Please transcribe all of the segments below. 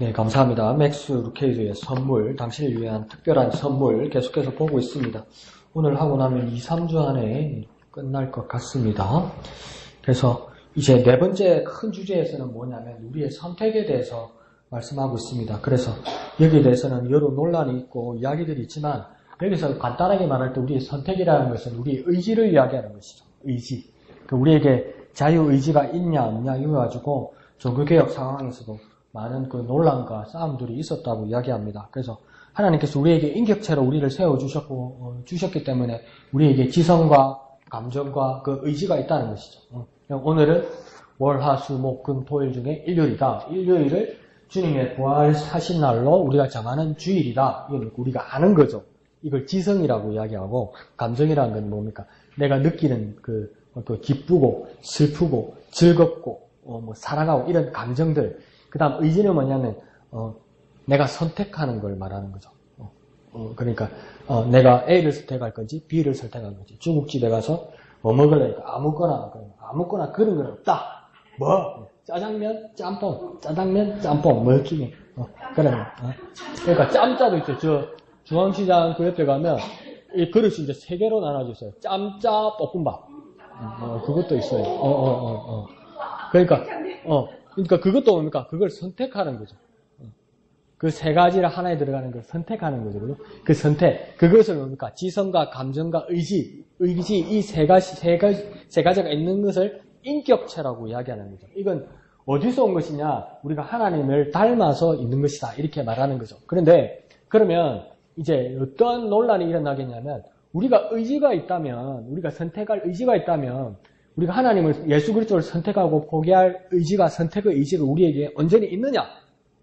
네, 감사합니다. 맥스 루케이드의 선물, 당신을 위한 특별한 선물 계속해서 보고 있습니다. 오늘 하고 나면 2, 3주 안에 끝날 것 같습니다. 그래서 이제 네 번째 큰 주제에서는 뭐냐면 우리의 선택에 대해서 말씀하고 있습니다. 그래서 여기에 대해서는 여러 논란이 있고 이야기들이 있지만 여기서 간단하게 말할 때 우리의 선택이라는 것은 우리의 의지를 이야기하는 것이죠. 의지. 우리에게 자유의지가 있냐 없냐 이거 가지고 종교개혁 상황에서도 많은 그 논란과 싸움들이 있었다고 이야기합니다. 그래서 하나님께서 우리에게 인격체로 우리를 세워주셨고, 주셨기 때문에 우리에게 지성과 감정과 그 의지가 있다는 것이죠. 오늘은 월, 화, 수, 목, 금, 토일 중에 일요일이다. 일요일을 주님의 부활하신 날로 우리가 정하는 주일이다. 이건 우리가 아는 거죠. 이걸 지성이라고 이야기하고, 감정이라는 건 뭡니까? 내가 느끼는 그 기쁘고, 슬프고, 즐겁고, 사랑하고 이런 감정들. 그 다음 의지는 뭐냐면 내가 선택하는 걸 말하는 거죠. 그러니까 내가 A를 선택할 건지 B를 선택할 건지 중국집에 가서 뭐 먹으려니까 아무거나 그런 건 없다. 뭐 짜장면, 짬뽕, 짜장면, 짬뽕 뭐 중에 그러니까 짬짜도 있죠. 저 중앙시장 그 옆에 가면 이 그릇이 이제 3개로 나눠져 있어요. 짬짜 볶음밥 그것도 있어요. 그러니까 그것도 뭡니까? 그걸 선택하는 거죠. 그 3가지를 하나에 들어가는 걸 선택하는 거죠. 그 선택. 그것을 뭡니까? 지성과 감정과 의지 이 세 가지가 있는 것을 인격체라고 이야기하는 거죠. 이건 어디서 온 것이냐? 우리가 하나님을 닮아서 있는 것이다. 이렇게 말하는 거죠. 그런데 그러면 이제 어떤 논란이 일어나겠냐면 우리가 의지가 있다면 우리가 선택할 의지가 있다면 우리가 하나님을 예수 그리스도를 선택하고 포기할 의지가 선택의 의지가 우리에게 온전히 있느냐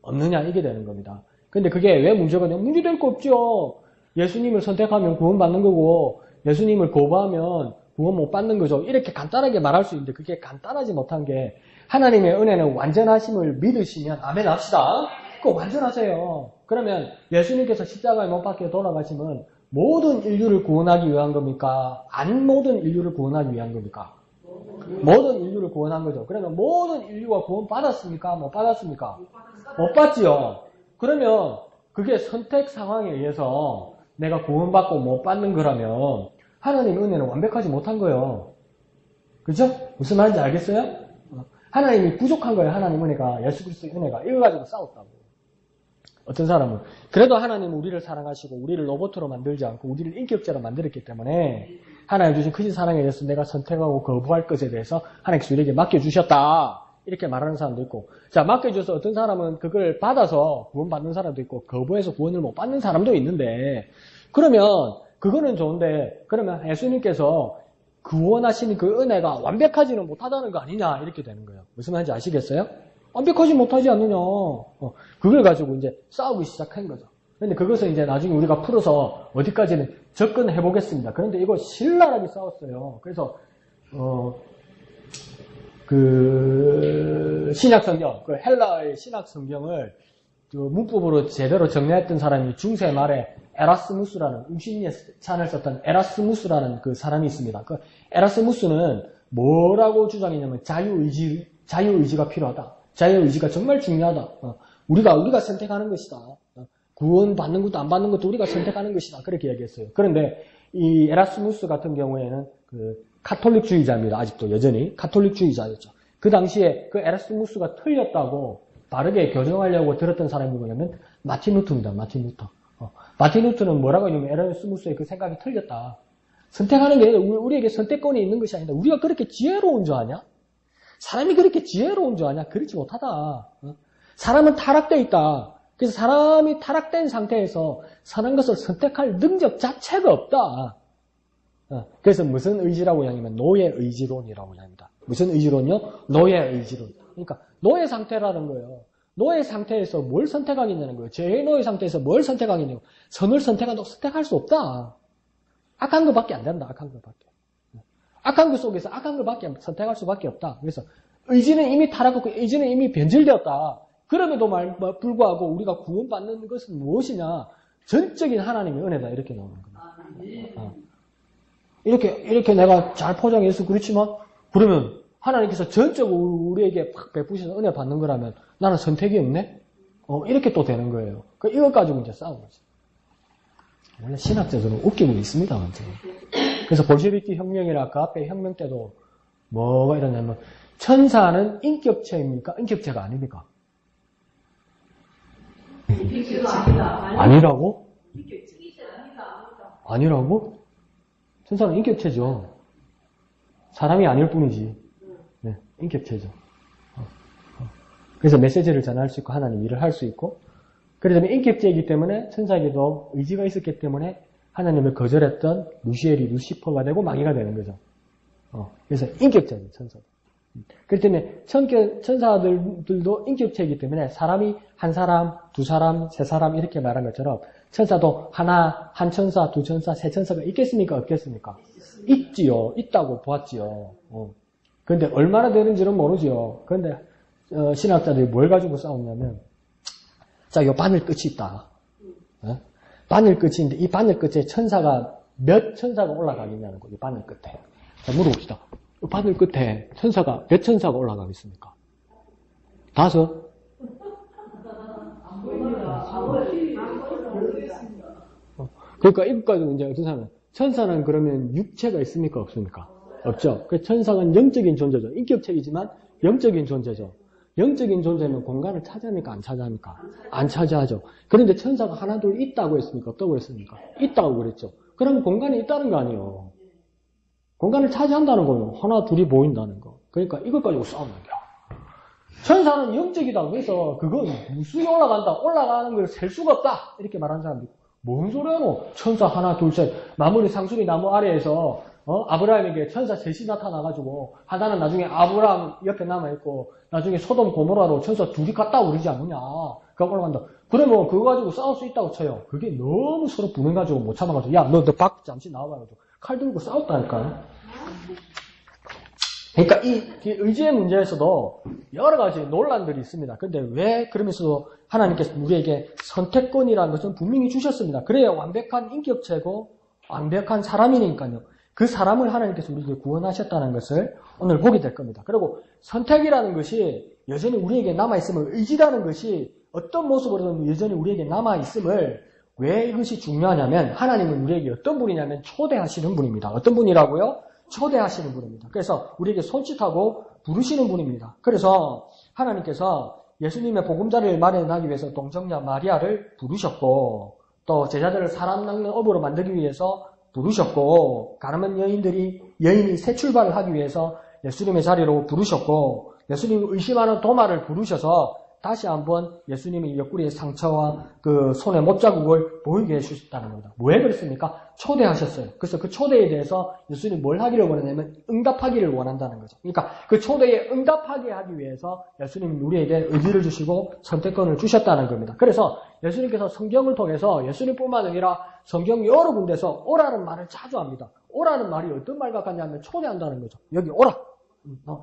없느냐 이게 되는 겁니다. 근데 그게 왜 문제거든요? 문제될 거 없죠. 예수님을 선택하면 구원받는 거고 예수님을 거부하면 구원 못 받는 거죠. 이렇게 간단하게 말할 수 있는데 그게 간단하지 못한 게 하나님의 은혜는 완전하심을 믿으시면 아멘 합시다. 그거 완전하세요. 그러면 예수님께서 십자가에 못 박혀 돌아가시면 모든 인류를 구원하기 위한 겁니까? 안 모든 인류를 구원하기 위한 겁니까? 모든 인류를 구원한 거죠. 그러면 모든 인류가 구원 받았습니까? 못 받았습니까? 못 받지요. 그러면 그게 선택 상황에 의해서 내가 구원받고 못 받는 거라면 하나님 은혜는 완벽하지 못한 거예요. 그죠? 무슨 말인지 알겠어요? 하나님이 부족한 거예요. 하나님 은혜가, 예수 그리스도의 은혜가. 이거 가지고 싸웠다고. 어떤 사람은 그래도 하나님은 우리를 사랑하시고 우리를 로봇으로 만들지 않고 우리를 인격체로 만들었기 때문에 하나님 주신 크신 사랑에 대해서 내가 선택하고 거부할 것에 대해서 하나님께서 우리에게 맡겨주셨다. 이렇게 말하는 사람도 있고 자 맡겨줘서 어떤 사람은 그걸 받아서 구원받는 사람도 있고 거부해서 구원을 못 받는 사람도 있는데 그러면 그거는 좋은데 그러면 예수님께서 구원하시는 그 은혜가 완벽하지는 못하다는 거 아니냐 이렇게 되는 거예요. 무슨 말인지 아시겠어요? 완벽하지 못하지 않느냐. 그걸 가지고 이제 싸우기 시작한 거죠. 그런데 그것을 이제 나중에 우리가 풀어서 어디까지는 접근해 보겠습니다. 그런데 이거 신랄하게 싸웠어요. 그래서 그 신약성경, 그 헬라의 신약성경을 그 문법으로 제대로 정리했던 사람이 중세 말에 에라스무스라는 음식의 찬을 썼던 에라스무스라는 그 사람이 있습니다. 그 에라스무스는 뭐라고 주장했냐면 자유의지가 필요하다. 자유의지가 정말 중요하다. 우리가 선택하는 것이다. 구원 받는 것도 안 받는 것도 우리가 선택하는 것이다. 그렇게 얘기했어요. 그런데 이 에라스무스 같은 경우에는 그 카톨릭주의자입니다. 아직도 여전히 카톨릭주의자였죠. 그 당시에 그 에라스무스가 틀렸다고 바르게 교정하려고 들었던 사람이 누구냐면 마틴 루터입니다. 마틴 루터. 마틴 루터는 뭐라고 하냐면 에라스무스의 그 생각이 틀렸다. 선택하는 게 우리에게 선택권이 있는 것이 아니다. 우리가 그렇게 지혜로운 줄 아냐? 사람이 그렇게 지혜로운 줄 아냐? 그렇지 못하다. 사람은 타락되어 있다. 그래서 사람이 타락된 상태에서 선한 것을 선택할 능력 자체가 없다. 그래서 무슨 의지라고 이야기하면 노예 의지론이라고 이야기합니다. 무슨 의지론이요? 노예 의지론. 그러니까 노예 상태라는 거예요. 노예 상태에서 뭘 선택하겠냐는 거예요. 제 노예 상태에서 뭘 선택하겠냐고. 선을 선택한다고 선택할 수 없다. 악한 것밖에 안 된다. 악한 것밖에. 악한 것 속에서 악한 것밖에 선택할 수밖에 없다. 그래서 의지는 이미 타락했고 의지는 이미 변질되었다. 그럼에도 불구하고 우리가 구원받는 것은 무엇이냐? 전적인 하나님의 은혜다. 이렇게 나오는 겁니다. 이렇게 내가 잘 포장해서 그렇지만 그러면 하나님께서 전적으로 우리에게 팍 베푸셔서 은혜 받는 거라면 나는 선택이 없네? 이렇게 또 되는 거예요. 이것 가지고 이제 싸우는 거죠. 원래 신학자들은 웃기고 있습니다, 완전히. 그래서 볼셰비키 혁명이나 그 앞에 혁명 때도 뭐가 이러냐면, 천사는 인격체입니까? 인격체가 아닙니까? 아니라고? 아니라고? 천사는 인격체죠. 사람이 아닐 뿐이지. 네, 인격체죠. 그래서 메시지를 전할 수 있고 하나님 일을 할 수 있고 그러자면 인격체이기 때문에 천사에게도 의지가 있었기 때문에 하나님을 거절했던 루시엘이 루시퍼가 되고 마귀가 되는 거죠. 그래서 인격체죠, 천사. 그렇기 때문에 천사들도 인격체이기 때문에 사람이 한 사람, 두 사람, 세 사람 이렇게 말한 것처럼 천사도 하나, 한 천사, 두 천사, 세 천사가 있겠습니까? 없겠습니까? 있지요. 있다고 보았지요. 그런데 얼마나 되는지는 모르지요. 그런데 신학자들이 뭘 가지고 싸웠냐면 자, 요 바늘 끝이 있다. 바늘 끝이 있는데 이 바늘 끝에 몇 천사가 올라가겠냐는 거예요. 이 바늘 끝에. 자, 물어봅시다. 이 바늘 끝에 몇 천사가 올라가겠습니까? 5? 그러니까 이것까지 이제 어떤 사람은 천사는 그러면 육체가 있습니까? 없습니까? 없죠. 그 천사는 영적인 존재죠. 인격체이지만 영적인 존재죠. 영적인 존재는 공간을 차지합니까? 안 차지합니까? 안 차지하죠. 그런데 천사가 하나 둘 있다고 했습니까? 없다고 했습니까? 있다고 그랬죠. 그럼 공간이 있다는 거 아니에요. 공간을 차지한다는 거예요. 하나 둘이 보인다는 거. 그러니까 이것 가지고 싸우는 거야. 천사는 영적이다. 그래서 그건 무수히 올라간다. 올라가는 걸 셀 수가 없다. 이렇게 말하는 사람도 있고. 뭔 소리야노? 천사 하나 둘 셋. 마무리 상수리 나무 아래에서 아브라함에게 천사 셋이 나타나가지고 하나는 나중에 아브라함 옆에 남아있고 나중에 소돔 고모라로 천사 둘이 갔다 그러지 않느냐. 그거 올라간다. 그러면 그거 가지고 싸울 수 있다고 쳐요. 그게 너무 서로 분해가지고 못 참아가지고 야 너 밖 잠시 나와가지고 칼 들고 싸웠다니까요. 그러니까 이 의지의 문제에서도 여러 가지 논란들이 있습니다. 그런데 왜 그러면서도 하나님께서 우리에게 선택권이라는 것은 분명히 주셨습니다. 그래야 완벽한 인격체고 완벽한 사람이니까요. 그 사람을 하나님께서 우리에게 구원하셨다는 것을 오늘 보게 될 겁니다. 그리고 선택이라는 것이 여전히 우리에게 남아있음을 의지라는 것이 어떤 모습으로든 여전히 우리에게 남아있음을 왜 이것이 중요하냐면 하나님은 우리에게 어떤 분이냐면 초대하시는 분입니다. 어떤 분이라고요? 초대하시는 분입니다. 그래서 우리에게 손짓하고 부르시는 분입니다. 그래서 하나님께서 예수님의 보금자리를 마련하기 위해서 동정녀 마리아를 부르셨고 또 제자들을 사람 낚는 업으로 만들기 위해서 부르셨고 가늠한 여인이 새 출발을 하기 위해서 예수님의 자리로 부르셨고 예수님을 의심하는 도마를 부르셔서 다시 한번 예수님의 옆구리의 상처와 그 손의 못자국을 보이게 해주셨다는 겁니다. 왜 그랬습니까? 초대하셨어요. 그래서 그 초대에 대해서 예수님이 뭘 하기를 원하냐면 응답하기를 원한다는 거죠. 그러니까 그 초대에 응답하게 하기 위해서 예수님이 우리에게 의지를 주시고 선택권을 주셨다는 겁니다. 그래서 예수님께서 성경을 통해서 예수님뿐만 아니라 성경 여러 군데서 오라는 말을 자주 합니다. 오라는 말이 어떤 말과 같냐면 초대한다는 거죠. 여기 오라.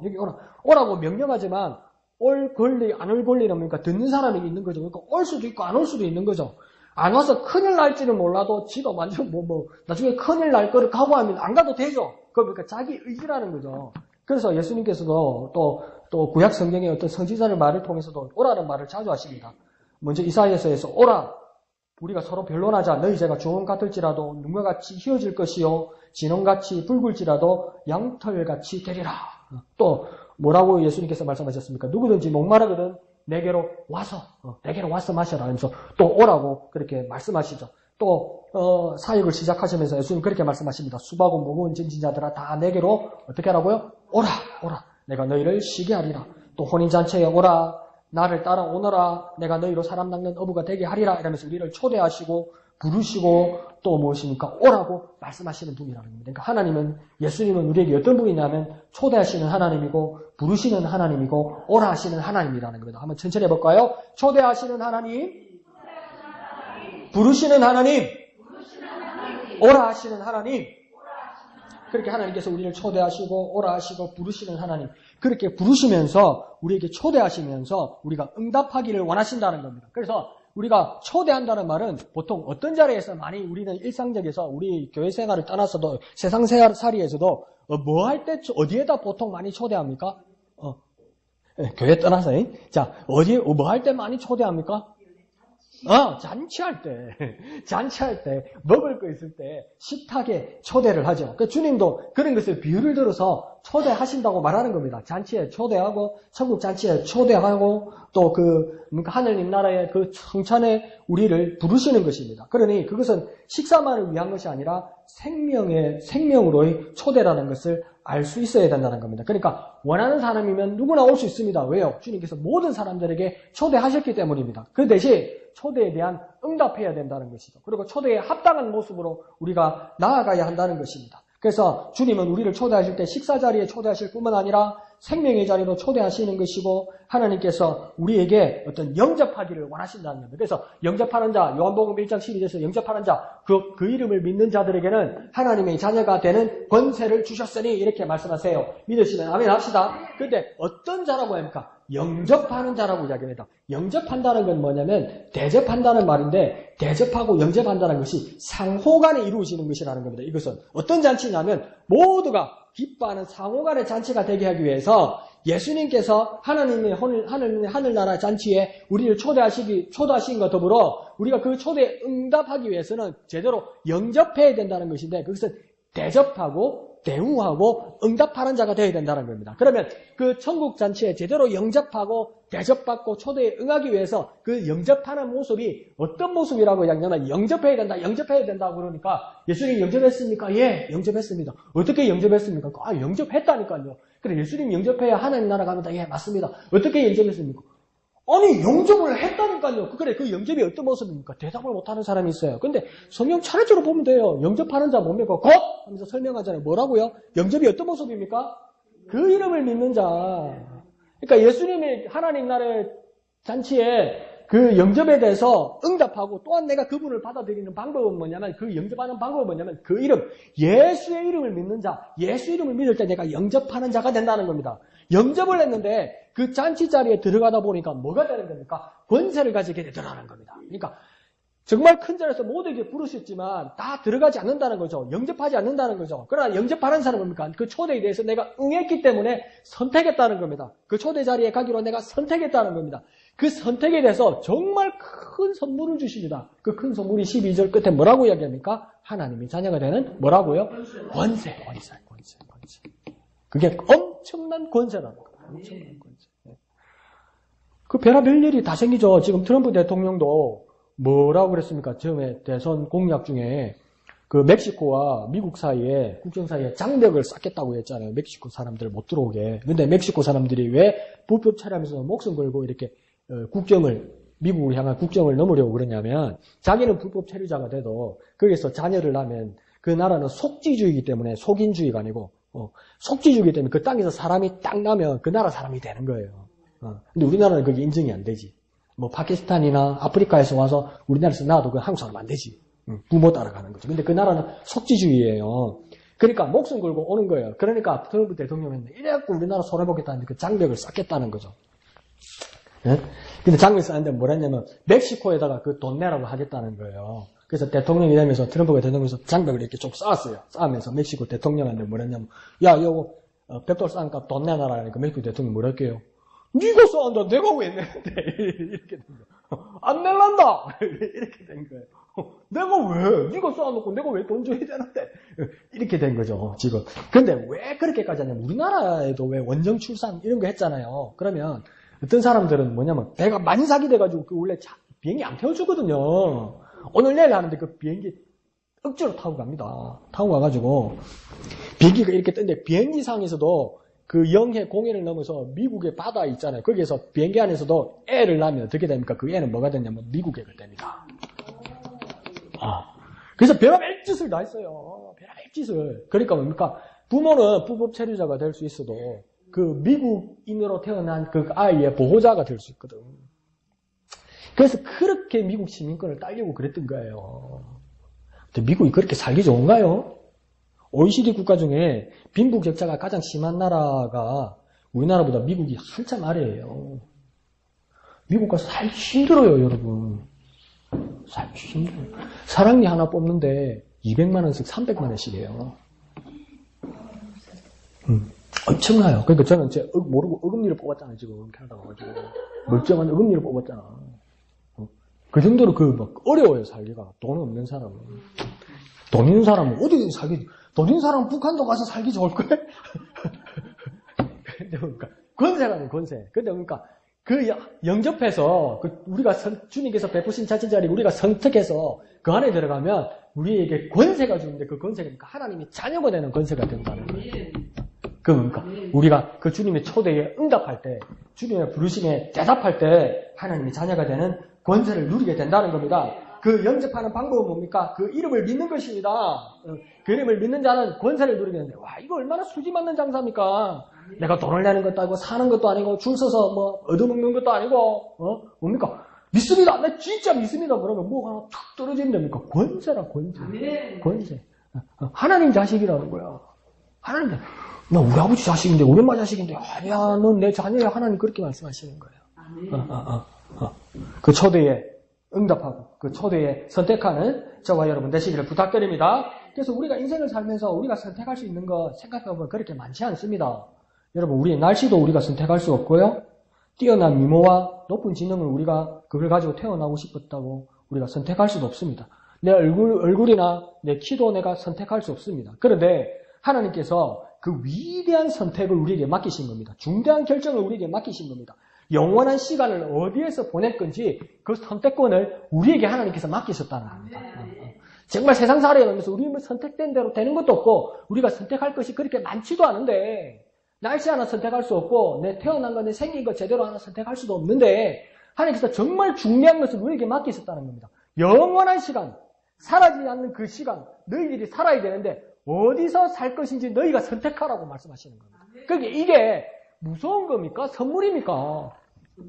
여기 오라. 오라고 명령하지만 올 권리, 안 올 권리는 뭡니까? 듣는 사람이 있는 거죠. 그러니까 올 수도 있고 안 올 수도 있는 거죠. 안 와서 큰일 날지는 몰라도 지가 완전 나중에 큰일 날 거를 각오하면 안 가도 되죠. 그러니까 자기 의지라는 거죠. 그래서 예수님께서도 또 구약 성경의 어떤 선지자의 말을 통해서도 오라는 말을 자주 하십니다. 먼저 이사야서에서 오라. 우리가 서로 변론하자. 너희 죄가 주홍 같을지라도 눈과 같이 휘어질 것이요. 진홍같이 붉을지라도 양털같이 되리라. 또 뭐라고 예수님께서 말씀하셨습니까? 누구든지 목마르거든 내게로 와서 마셔라 하면서 또 오라고 그렇게 말씀하시죠. 또 사역을 시작하시면서 예수님 그렇게 말씀하십니다. 수고하고 무거운 짐진 자들아 다 내게로 어떻게 하라고요? 오라 내가 너희를 쉬게 하리라. 또 혼인잔치에 오라 나를 따라오너라 내가 너희로 사람 낚는 어부가 되게 하리라 이러면서 우리를 초대하시고 부르시고 또 무엇입니까? 오라고 말씀하시는 분이라는 겁니다. 그러니까 하나님은 예수님은 우리에게 어떤 분이냐면 초대하시는 하나님이고 부르시는 하나님이고 오라 하시는 하나님이라는 겁니다. 한번 천천히 해볼까요? 초대하시는 하나님, 부르시는 하나님, 오라 하시는 하나님. 그렇게 하나님께서 우리를 초대하시고 오라 하시고 부르시는 하나님. 그렇게 부르시면서 우리에게 초대하시면서 우리가 응답하기를 원하신다는 겁니다. 그래서 우리가 초대한다는 말은 보통 어떤 자리에서 많이 우리는 일상적에서 우리 교회 생활을 떠나서도 세상 살이에서도 뭐 할 때 어디에다 보통 많이 초대합니까? 교회 떠나서. 자, 어디에, 뭐 할 때 많이 초대합니까? 잔치할 때, 먹을 거 있을 때 식탁에 초대를 하죠. 그러니까 주님도 그런 것을 비유를 들어서 초대하신다고 말하는 겁니다. 잔치에 초대하고, 천국 잔치에 초대하고, 또 하늘님 나라의 그 성찬에 우리를 부르시는 것입니다. 그러니 그것은 식사만을 위한 것이 아니라 생명으로의 초대라는 것을 알 수 있어야 된다는 겁니다. 그러니까 원하는 사람이면 누구나 올 수 있습니다. 왜요? 주님께서 모든 사람들에게 초대하셨기 때문입니다. 그 대신 초대에 대한 응답해야 된다는 것이죠. 그리고 초대에 합당한 모습으로 우리가 나아가야 한다는 것입니다. 그래서 주님은 우리를 초대하실 때 식사 자리에 초대하실 뿐만 아니라 생명의 자리로 초대하시는 것이고 하나님께서 우리에게 어떤 영접하기를 원하신다는 겁니다. 그래서 영접하는 자, 요한복음 1장 12절에서 영접하는 자, 그 이름을 믿는 자들에게는 하나님의 자녀가 되는 권세를 주셨으니 이렇게 말씀하세요. 믿으시면 아멘 합시다. 그런데 어떤 자라고 합니까? 영접하는 자라고 이야기합니다. 영접한다는 건 뭐냐면 대접한다는 말인데 대접하고 영접한다는 것이 상호간에 이루어지는 것이라는 겁니다. 이것은 어떤 잔치냐면 모두가 기뻐하는 상호간의 잔치가 되게 하기 위해서 예수님께서 하나님의 하늘나라 잔치에 우리를 초대하신과 더불어 우리가 그 초대에 응답하기 위해서는 제대로 영접해야 된다는 것인데 그것은 대접하고 대우하고 응답하는 자가 되어야 된다는 겁니다. 그러면 그 천국 잔치에 제대로 영접하고 대접받고 초대에 응하기 위해서 그 영접하는 모습이 어떤 모습이라고 이야기하면 영접해야 된다고 그러니까 예수님 영접했습니까? 예, 영접했습니다. 어떻게 영접했습니까? 영접했다니까요. 그래, 예수님 영접해야 하나님 나라 갑니다. 예, 맞습니다. 어떻게 영접했습니까? 아니, 영접을 했다니까요. 그래, 그 영접이 어떤 모습입니까? 대답을 못하는 사람이 있어요. 근데 성경 차례대로 보면 돼요. 영접하는 자 뭡니까? 곧! 하면서 설명하잖아요. 뭐라고요? 영접이 어떤 모습입니까? 그 이름을 믿는 자. 그러니까 예수님이 하나님 나라의 잔치에 그 영접에 대해서 응답하고 또한 내가 그분을 받아들이는 방법은 뭐냐면 그 영접하는 방법은 뭐냐면 그 이름, 예수의 이름을 믿는 자, 예수 이름을 믿을 때 내가 영접하는 자가 된다는 겁니다. 영접을 했는데 그 잔치 자리에 들어가다 보니까 뭐가 되는 겁니까? 권세를 가지게 되더라는 겁니다. 그러니까 정말 큰 자리에서 모두에게 부르셨지만 다 들어가지 않는다는 거죠. 영접하지 않는다는 거죠. 그러나 영접하는 사람은 뭡니까? 그 초대에 대해서 내가 응했기 때문에 선택했다는 겁니다. 그 초대 자리에 가기로 내가 선택했다는 겁니다. 그 선택에 대해서 정말 큰 선물을 주십니다. 그 큰 선물이 12절 끝에 뭐라고 이야기합니까? 하나님의 자녀가 되는 뭐라고요? 권세. 그게 엄청난 권세라는 거예요. 엄청난 권세. 그 별의별 일이 다 생기죠. 지금 트럼프 대통령도 뭐라고 그랬습니까? 처음에 대선 공약 중에 그 멕시코와 미국 사이에, 국경 사이에 장벽을 쌓겠다고 했잖아요. 멕시코 사람들 못 들어오게. 근데 멕시코 사람들이 왜 불법 차량에서 목숨 걸고 이렇게 미국을 향한 국경을 넘으려고 그러냐면 자기는 불법 체류자가 돼도 거기서 자녀를 낳으면 그 나라는 속지주의이기 때문에 속인주의가 아니고 속지주의이기 때문에 그 땅에서 사람이 딱 나면 그 나라 사람이 되는 거예요. 근데 우리나라는 그게 인정이 안 되지. 뭐 파키스탄이나 아프리카에서 와서 우리나라에서 낳아도 그 한국 사람 안 되지. 부모 따라가는 거죠. 근데 그 나라는 속지주의예요. 그러니까 목숨 걸고 오는 거예요. 그러니까 트럼프 대통령은 이래갖고 우리나라 손해보겠다는데 그 장벽을 쌓겠다는 거죠. 예? 근데 장벽을 쌓는데 뭐라 했냐면 멕시코에다가 그 돈 내라고 하겠다는 거예요. 그래서 대통령이 되면서 트럼프가 대통령에서 장벽을 이렇게 좀 쌓았어요. 쌓으면서 멕시코 대통령한테 뭐라 했냐면 야 이거 $100 쌓으니까 돈 내놔라 하니까 멕시코 대통령이 뭐라 할게요? 네가 쌓는다 내가 왜 내는데 이렇게 된 거예요. 안 낼란다 이렇게 된 거예요. 내가 왜 네가 쌓아놓고 내가 왜 돈 줘야 되는데 이렇게 된 거죠 지금. 근데 왜 그렇게까지 하냐면 우리나라에도 왜 원정 출산 이런 거 했잖아요. 그러면 어떤 사람들은 뭐냐면 배가 만삭이 돼가지고 그 원래 비행기 안 태워주거든요. 오늘 내일 하는데 그 비행기 억지로 타고 갑니다. 타고 가가지고 비행기가 이렇게 뜨는데 비행기상에서도 그 영해 공해를 넘어서 미국의 바다 있잖아요. 거기에서 비행기 안에서도 애를 낳으면 어떻게 됩니까? 그 애는 뭐가 되냐면 미국 애가 됩니다. 그래서 별의별 짓을 다 했어요. 별의별 짓을. 그러니까 뭡니까? 부모는 불법 체류자가 될 수 있어도 그 미국인으로 태어난 그 아이의 보호자가 될 수 있거든. 그래서 그렇게 미국 시민권을 따려고 그랬던 거예요. 근데 미국이 그렇게 살기 좋은가요? OECD 국가 중에 빈부격차가 가장 심한 나라가 우리나라보다 미국이 한참 아래예요. 미국 가서 살기 힘들어요, 여러분. 살기 힘들어요. 사랑니 하나 뽑는데 200만 원씩 300만 원씩이에요. 엄청나요. 그러니까 저는 모르고 어금니를 뽑았잖아요, 지금. 캐나다 가가지고. 멀쩡한 어금니를 뽑았잖아. 그 정도로 어려워요, 살기가. 돈 없는 사람은. 돈 있는 사람은 어디 살기, 돈 있는 사람은 북한도 가서 살기 좋을 거예요? 근데 그러니까, 권세라는 권세. 근데 그러니까, 영접해서, 우리가 주님께서 베푸신 자치자리 우리가 선택해서 그 안에 들어가면 우리에게 권세가 주는데 그 권세가 하나님이 자녀가 되는 권세가 된다는 거예요. 그러니까 우리가 그 주님의 초대에 응답할 때, 주님의 부르심에 대답할 때 하나님의 자녀가 되는 권세를 누리게 된다는 겁니다. 그 영접하는 방법은 뭡니까? 그 이름을 믿는 것입니다. 그 이름을 믿는 자는 권세를 누리게 되는데, 와, 이거 얼마나 수지 맞는 장사입니까? 내가 돈을 내는 것도 아니고 사는 것도 아니고 줄 서서 얻어먹는 것도 아니고 뭡니까? 믿습니다. 나 진짜 믿습니다. 그러면 뭐가 하나 툭 떨어지면 됩니까? 권세라, 권세. 권세. 하나님 자식이라는 거야. 하나님 자식. 나 우리 아버지 자식인데, 우리 엄마 자식인데, 아니야, 넌 내 자녀야. 하나님 그렇게 말씀하시는 거예요. 그 초대에 응답하고, 그 초대에 선택하는 저와 여러분 되시기를 부탁드립니다. 그래서 우리가 인생을 살면서 우리가 선택할 수 있는 거 생각해보면 그렇게 많지 않습니다. 여러분, 우리의 날씨도 우리가 선택할 수 없고요. 뛰어난 미모와 높은 지능을 우리가 그걸 가지고 태어나고 싶었다고 우리가 선택할 수도 없습니다. 내 얼굴이나 내 키도 내가 선택할 수 없습니다. 그런데 하나님께서 그 위대한 선택을 우리에게 맡기신 겁니다. 중대한 결정을 우리에게 맡기신 겁니다. 영원한 시간을 어디에서 보낼 건지 그 선택권을 우리에게 하나님께서 맡기셨다는 겁니다. 정말 세상 살아가면서 우리는 선택된 대로 되는 것도 없고 우리가 선택할 것이 그렇게 많지도 않은데 날씨 하나 선택할 수 없고 내 태어난 거, 내 생긴 거 제대로 하나 선택할 수도 없는데 하나님께서 정말 중요한 것을 우리에게 맡기셨다는 겁니다. 영원한 시간, 사라지지 않는 그 시간, 너희들이 살아야 되는데 어디서 살 것인지 너희가 선택하라고 말씀하시는 겁니다. 그게 이게 무서운 겁니까? 선물입니까?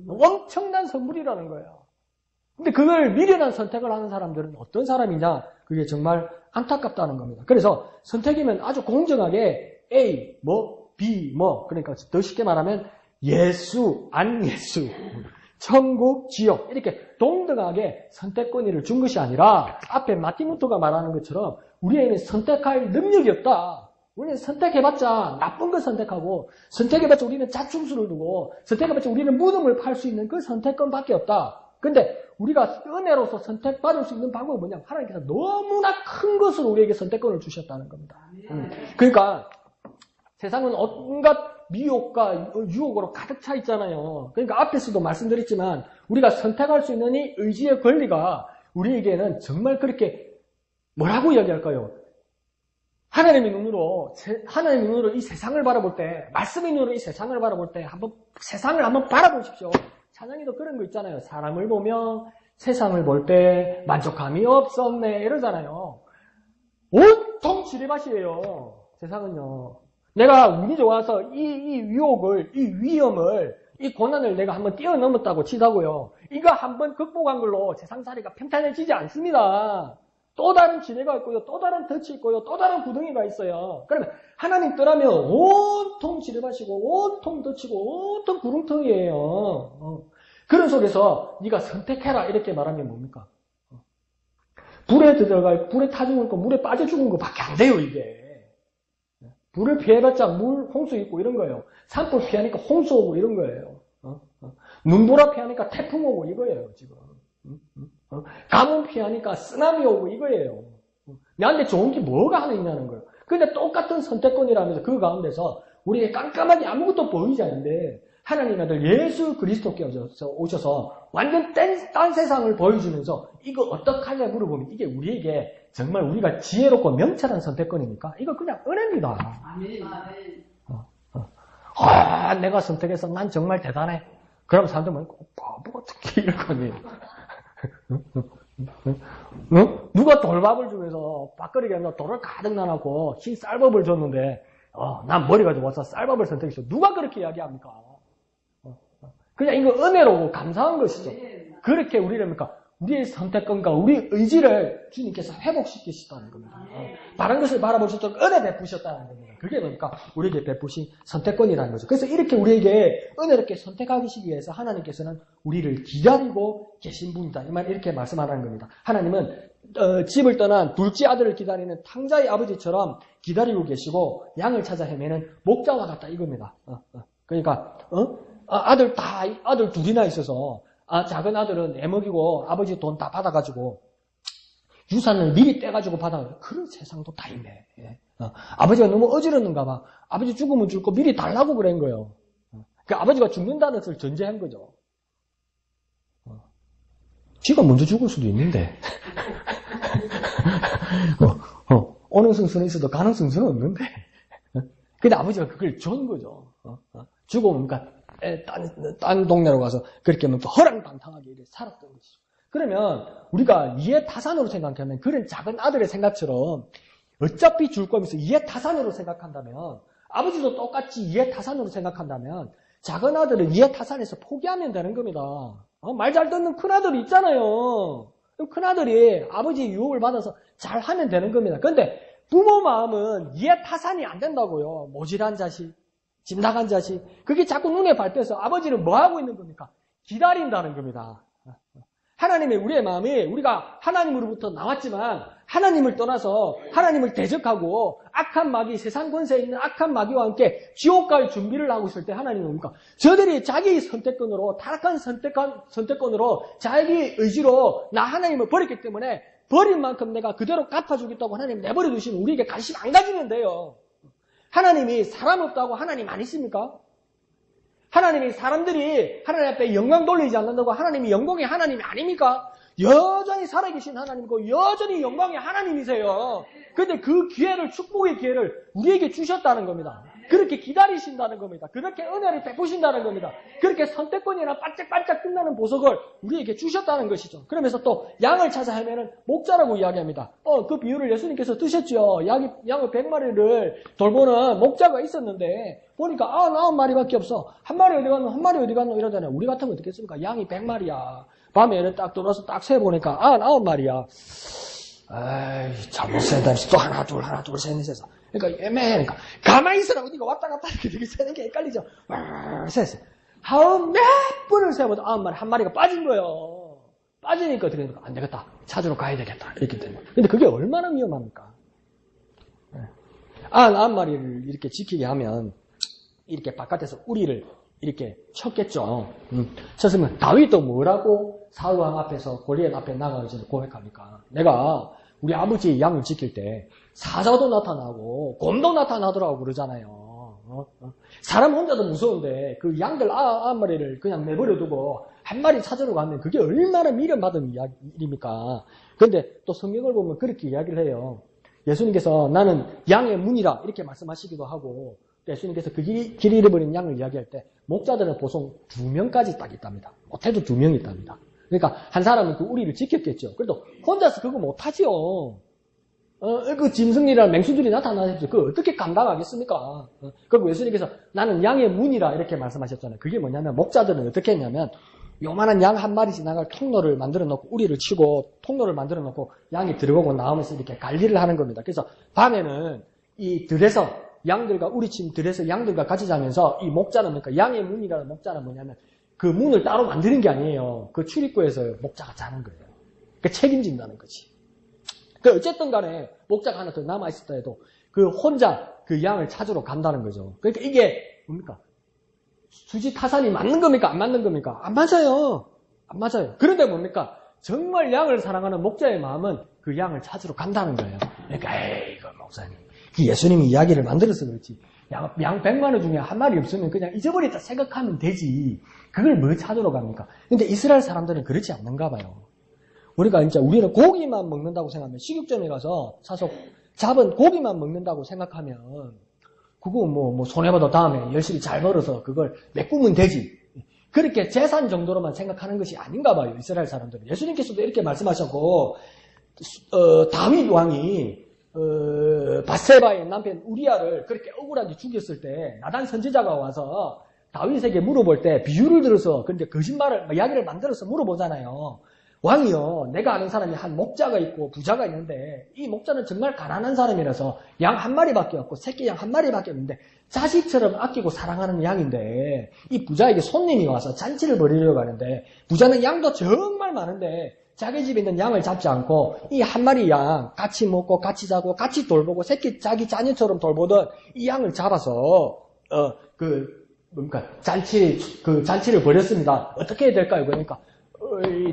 엄청난 선물이라는 거예요. 근데 그걸 미련한 선택을 하는 사람들은 어떤 사람이냐? 그게 정말 안타깝다는 겁니다. 그래서 선택이면 아주 공정하게 A, B, 그러니까 더 쉽게 말하면 예수, 안 예수, 천국, 지옥 이렇게 동등하게 선택권을 준 것이 아니라 앞에 마틴 루터가 말하는 것처럼 우리에게는 선택할 능력이 없다. 우리는 선택해봤자 나쁜 거 선택하고 선택해봤자 우리는 자충수를 두고 선택해봤자 우리는 무덤을 팔 수 있는 그 선택권밖에 없다. 근데 우리가 은혜로서 선택받을 수 있는 방법은 뭐냐면 하나님께서 너무나 큰 것으로 우리에게 선택권을 주셨다는 겁니다. 그러니까 세상은 온갖 미혹과 유혹으로 가득 차 있잖아요. 그러니까 앞에서도 말씀드렸지만 우리가 선택할 수 있는 이 의지의 권리가 우리에게는 정말 그렇게 뭐라고 이야기할까요? 하나님의 눈으로 이 세상을 바라볼 때, 말씀의 눈으로 이 세상을 바라볼 때 세상을 한번 바라보십시오. 찬양이도 그런 거 있잖아요. 사람을 보며 세상을 볼 때 만족감이 없었네 이러잖아요. 온통 지뢰밭이에요. 세상은요. 내가 운이 좋아서 이 유혹을, 이 위험을, 이 고난을 내가 한번 뛰어넘었다고 치자고요. 이거 한번 극복한 걸로 세상살이가 평탄해지지 않습니다. 또 다른 지뢰가 있고요. 또 다른 덫이 있고요. 또 다른 구덩이가 있어요. 그러면 하나님 떠나면 온통 지뢰밭이고 온통 덫이고 온통 구름텅이에요. 그런 속에서 네가 선택해라 이렇게 말하면 뭡니까? 불에 타 죽은 거, 물에 빠져 죽은 거밖에 안 돼요 이게. 불을 피해봤자 홍수 있고 이런 거예요. 산불 피하니까 홍수 오고 이런 거예요. 눈보라 피하니까 태풍 오고 이거예요, 지금. 가뭄 피하니까 쓰나미 오고 이거예요. 나한테 좋은 게 뭐가 하나 있냐는 거예요. 근데 똑같은 선택권이라면서 그 가운데서 우리에게 깜깜하게 아무것도 보이지 않는데 하나님 아들 예수 그리스도께서 오셔서 완전 딴 세상을 보여주면서 이거 어떡하냐 물어보면 이게 우리에게 정말 우리가 지혜롭고 명철한 선택권입니까? 이거 그냥 은혜입니다. 내가 선택해서 난 정말 대단해. 그럼 사람들 뭐 바보 어떻게 이럴 거니? 누가 돌밥을 주면서 밥그릇에 돌을 가득 나눠고 흰 쌀밥을 줬는데 난 머리가 좋아서 쌀밥을 선택했어. 누가 그렇게 이야기합니까? 그냥 이거 은혜로고 감사한 것이죠. 그렇게 우리를 우리의 선택권과 우리의 의지를 주님께서 회복시키시다는 겁니다. 바른 것을 바라볼 수 있도록 은혜 베푸셨다는 겁니다. 그게 뭡니까? 우리에게 베푸신 선택권이라는 거죠. 그래서 이렇게 우리에게 은혜롭게 선택하시기 위해서 하나님께서는 우리를 기다리고 계신 분이다. 이 말 이렇게 말씀하라는 겁니다. 하나님은 집을 떠난 둘째 아들을 기다리는 탕자의 아버지처럼 기다리고 계시고 양을 찾아 헤매는 목자와 같다 이겁니다. 그러니까 아들 둘이나 있어서 작은 아들은 애먹이고 아버지 돈 다 받아가지고 유산을 미리 떼가지고 받아가지고 그런 세상도 다 있네. 아버지가 너무 어지럽는가 봐. 아버지 죽으면 죽고 미리 달라고 그런 거예요. 그 아버지가 죽는다는 것을 전제한 거죠. 지가 먼저 죽을 수도 있는데 오는 승수는 있어도 가는 승수는 없는데 근데 아버지가 그걸 준 거죠. 죽으면 딴 동네로 가서 그렇게 허랑방탕하게 살았던 것이죠. 그러면 우리가 이해타산으로 생각하면 그런 작은 아들의 생각처럼 어차피 줄 거면서 이해타산으로 생각한다면 아버지도 똑같이 이해타산으로 생각한다면 작은 아들은 이해타산에서 포기하면 되는 겁니다. 말 잘 듣는 큰아들이 있잖아요. 큰아들이 아버지의 유혹을 받아서 잘 하면 되는 겁니다. 그런데 부모 마음은 이해타산이 안 된다고요. 모질한 자식, 집 나간 자식. 그게 자꾸 눈에 밟혀서 아버지는 뭐 하고 있는 겁니까? 기다린다는 겁니다. 하나님의 우리의 마음이 우리가 하나님으로부터 나왔지만 하나님을 떠나서 하나님을 대적하고 악한 마귀, 세상 권세에 있는 악한 마귀와 함께 지옥 갈 준비를 하고 있을 때 하나님은 뭡니까? 저들이 자기 선택권으로 타락한 선택권으로 자기 의지로 나 하나님을 버렸기 때문에 버린 만큼 내가 그대로 갚아주겠다고 하나님 내버려 두시면 우리에게 관심 안 가지면 돼요. 하나님이 사람 없다고 하나님 아니십니까? 하나님이 사람들이 하나님 앞에 영광 돌리지 않는다고 하나님이 영광의 하나님이 아닙니까? 여전히 살아계신 하나님이고 여전히 영광의 하나님이세요. 그런데 그 기회를 축복의 기회를 우리에게 주셨다는 겁니다. 그렇게 기다리신다는 겁니다. 그렇게 은혜를 베푸신다는 겁니다. 그렇게 선택권이나 반짝반짝 빛나는 보석을 우리에게 주셨다는 것이죠. 그러면서 또 양을 찾아 헤매는 목자라고 이야기합니다. 그 비유를 예수님께서 드셨죠. 양을 100마리를 돌보는 목자가 있었는데 보니까 99마리밖에 없어. 한 마리 어디 갔노? 한 마리 어디 갔노? 이러잖아요. 우리 같으면 어떻게 했습니까? 양이 100마리야. 밤에 이렇게 딱 돌아서 딱 세보니까 99마리야. 아이, 잘못 센다. 또 하나, 둘, 셋, 넷, 셋. 그러니까 애매하니까. 가만히 있으라고 네가 왔다 갔다 이렇게 세는 게 헷갈리죠. 셋. 몇 번을 세보다 9마리, 한 마리가 빠진 거예요. 빠지니까 어떻게 됩니까? 안 되겠다. 찾으러 가야 되겠다. 이렇게 되는 거예요. 근데 그게 얼마나 위험합니까? 9마리를 이렇게 지키게 하면 이렇게 바깥에서 우리를 이렇게 쳤겠죠. 쳤으면 다윗도 뭐라고 사울왕 앞에서 골리앗 앞에 나가서 고백합니까? 내가 우리 아버지의 양을 지킬 때 사자도 나타나고 곰도 나타나더라고 그러잖아요. 사람 혼자도 무서운데 그 양들 9마리를 그냥 내버려두고 한 마리 찾으러 가면 그게 얼마나 미련받은 일입니까? 그런데 또 성경을 보면 그렇게 이야기를 해요. 예수님께서 나는 양의 문이라 이렇게 말씀하시기도 하고 예수님께서 그 길을 잃어버린 양을 이야기할 때 목자들은 보통 2명까지 딱 있답니다. 못해도 2명이 있답니다. 그러니까 한 사람은 그 우리를 지켰겠죠. 그래도 혼자서 그거 못하지요. 그 짐승이랑 맹수들이 나타나겠죠. 그걸 어떻게 감당하겠습니까? 그리고 예수님께서 나는 양의 문이라 이렇게 말씀하셨잖아요. 그게 뭐냐면 목자들은 어떻게 했냐면 요만한 양 한 마리 지나갈 통로를 만들어 놓고 우리를 치고 통로를 만들어 놓고 양이 들어오고 나오면서 이렇게 관리를 하는 겁니다. 그래서 밤에는 이 들에서 양들과 우리친 들에서 양들과 같이 자면서 이 목자는 뭡니까? 양의 문이라는 목자는 뭐냐면 그 문을 따로 만드는 게 아니에요. 그 출입구에서 목자가 자는 거예요. 그러니까 책임진다는 거지. 그 어쨌든 간에 목자가 하나 더 남아있었다 해도 그 혼자 그 양을 찾으러 간다는 거죠. 그러니까 이게 뭡니까? 수지타산이 맞는 겁니까? 안 맞는 겁니까? 안 맞아요. 안 맞아요. 그런데 뭡니까? 정말 양을 사랑하는 목자의 마음은 그 양을 찾으러 간다는 거예요. 그러니까 에이그 목사님. 예수님이 이야기를 만들어서 그렇지. 양 100만 원 중에 한 마리 없으면 그냥 잊어버렸다 생각하면 되지. 그걸 뭐 찾으러 갑니까? 근데 이스라엘 사람들은 그렇지 않는가 봐요. 우리는 고기만 먹는다고 생각하면 식육점에 가서 사서 잡은 고기만 먹는다고 생각하면 그거 뭐 손해보다 다음에 열심히 잘 벌어서 그걸 메꾸면 되지. 그렇게 재산 정도로만 생각하는 것이 아닌가 봐요. 이스라엘 사람들은. 예수님께서도 이렇게 말씀하셨고 다윗 왕이 바세바의 남편 우리아를 그렇게 억울하게 죽였을 때 나단 선지자가 와서 다윗에게 물어볼 때 비유를 들어서 근데 이야기를 만들어서 물어보잖아요. 왕이요, 내가 아는 사람이 한 목자가 있고 부자가 있는데 이 목자는 정말 가난한 사람이라서 양 한 마리밖에 없고 새끼 양 한 마리밖에 없는데 자식처럼 아끼고 사랑하는 양인데 이 부자에게 손님이 와서 잔치를 벌이려고 하는데 부자는 양도 정말 많은데 자기 집에 있는 양을 잡지 않고 이 한 마리 양 같이 먹고 같이 자고 같이 돌보고 새끼 자기 자녀처럼 돌보던 이 양을 잡아서 잔치를 벌였습니다. 어떻게 해야 될까요? 그러니까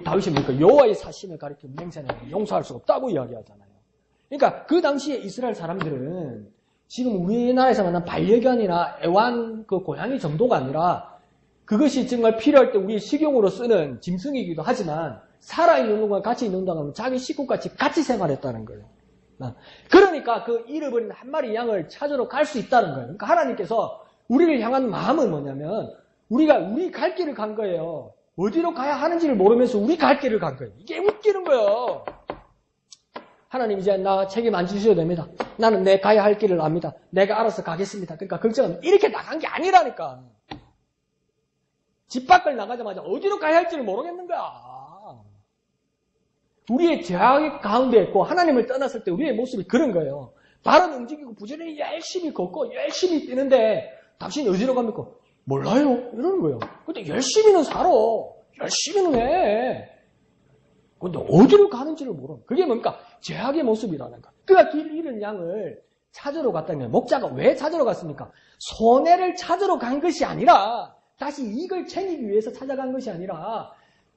다윗이 뭡니까? 여호와의 사심을 가리키는 맹세는 용서할 수 없다고 이야기하잖아요. 그러니까 그 당시에 이스라엘 사람들은 지금 우리나라에서 만난 반려견이나 애완 그 고양이 정도가 아니라 그것이 정말 필요할 때 우리의 식용으로 쓰는 짐승이기도 하지만 살아있는 놈과 같이 있는다고 하면 자기 식구같이 같이 생활했다는 거예요. 그러니까 그 잃어버린 한 마리 양을 찾으러 갈 수 있다는 거예요. 그러니까 하나님께서 우리를 향한 마음은 뭐냐면 우리 갈 길을 간 거예요. 어디로 가야 하는지를 모르면서 우리 갈 길을 간 거예요. 이게 웃기는 거예요. 하나님 이제 나 책임 안 지셔도 됩니다. 나는 내 가야 할 길을 압니다. 내가 알아서 가겠습니다. 그러니까 걱정은 이렇게 나간 게 아니라니까. 집 밖을 나가자마자 어디로 가야 할지를 모르겠는 거야. 우리의 죄악 가운데 있고 하나님을 떠났을 때 우리의 모습이 그런 거예요. 발은 움직이고 부지런히 열심히 걷고 열심히 뛰는데 당신이 어디로 갑니까? 몰라요. 이러는 거예요. 근데 열심히는 살아. 열심히는 해. 근데 어디로 가는지를 모르는 거예요. 그게 뭡니까? 죄악의 모습이라는 거예요. 그가 길 잃은 양을 찾으러 갔다는 거예요. 목자가 왜 찾으러 갔습니까? 손해를 찾으러 간 것이 아니라 다시 이익을 챙기기 위해서 찾아간 것이 아니라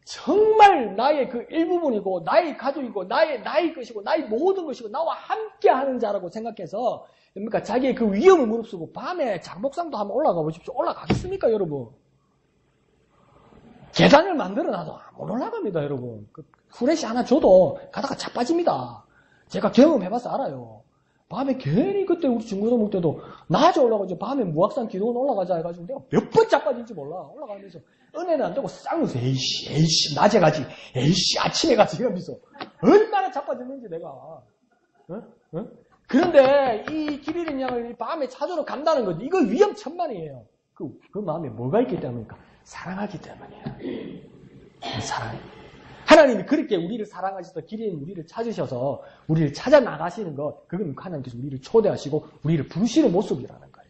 정말 나의 그 일부분이고 나의 가족이고 나의 것이고 나의 모든 것이고 나와 함께하는 자라고 생각해서 그러니까 자기의 그 위험을 무릅쓰고 밤에 장목상도 한번 올라가 보십시오. 올라가겠습니까 여러분? 계단을 만들어놔도 못 올라갑니다 여러분. 그 후레쉬 하나 줘도 가다가 자빠집니다. 제가 경험해봐서 알아요. 밤에 괜히 그때 우리 중고등 먹을 때도 낮에 올라가죠. 밤에 무악산 기도원 올라가자 해가지고 내가 몇 번 자빠진지 몰라. 올라가면서 은혜는 안 되고 쌍으면서 에이씨 낮에 가지 에이씨 아침에 가지 이러면서 얼마나 자빠졌는지 내가. 그런데 이 길 잃은 양을 밤에 찾으러 간다는 것 이거 위험천만이에요. 그 마음에 뭐가 있기 때문입니까? 사랑하기 때문이에요. 사랑. 하나님이 그렇게 우리를 사랑하셔서 길 잃은 우리를 찾으셔서 우리를 찾아 나가시는 것 그건 하나님께서 우리를 초대하시고 우리를 부르시는 모습이라는 거예요.